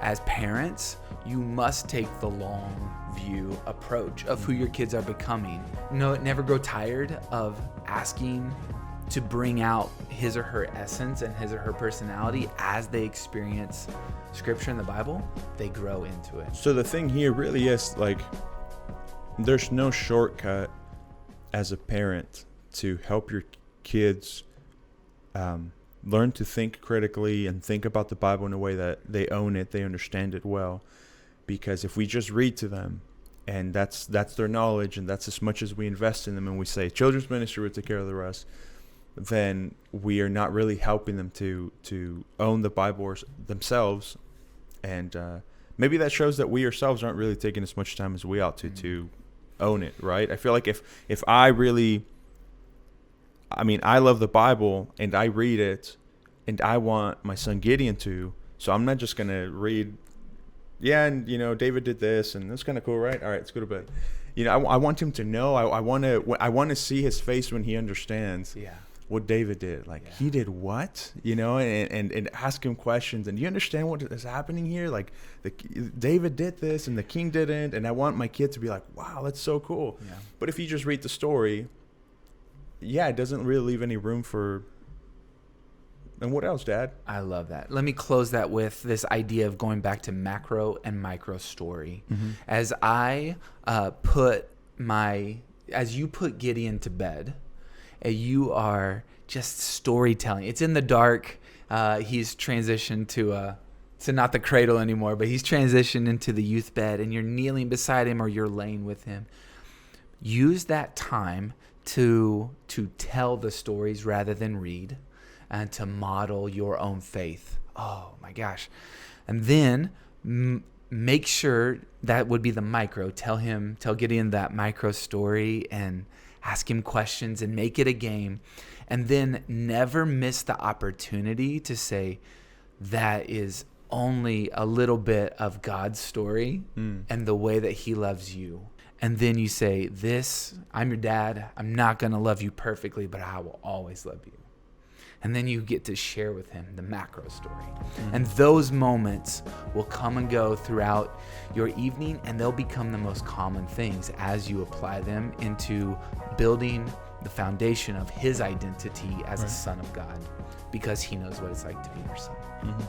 as parents, you must take the long view approach of who your kids are becoming. Never grow tired of asking to bring out his or her essence and his or her personality as they experience Scripture in the Bible. They grow into it. So the thing here really is, like, there's no shortcut as a parent to help your kids learn to think critically and think about the Bible in a way that they own it, they understand it well. Because if we just read to them, and that's their knowledge, and that's as much as we invest in them, and we say children's ministry will take care of the rest, then we are not really helping them to own the Bible themselves. And maybe that shows that we ourselves aren't really taking as much time as we ought to own it, right? I feel like if I really, I mean, I love the Bible and I read it, and I want my son Gideon to, so I'm not just going to read, yeah, and, you know, David did this, and that's kind of cool, right? All right, let's go to bed. You know, I want him to know, I want to see his face when he understands what David did. Like, he did what? You know, and ask him questions. And do you understand what is happening here? Like, David did this and the king didn't. And I want my kid to be like, wow, that's so cool. Yeah. But if you just read the story, it doesn't really leave any room for... And what else, Dad? I love that. Let me close that with this idea of going back to macro and micro story. Mm-hmm. As I as you put Gideon to bed, you are just storytelling. It's in the dark. He's transitioned to not the cradle anymore, but he's transitioned into the youth bed, and you're kneeling beside him or you're laying with him. Use that time to tell the stories rather than read, and to model your own faith. Oh my gosh. And then make sure that would be the micro. Tell Gideon that micro story and ask him questions and make it a game. And then never miss the opportunity to say, that is only a little bit of God's story and the way that he loves you. And then you say, I'm your dad. I'm not going to love you perfectly, but I will always love you. And then you get to share with him the macro story. Mm-hmm. And those moments will come and go throughout your evening, and they'll become the most common things as you apply them into building the foundation of his identity as a son of God, because he knows what it's like to be your son. Mm-hmm.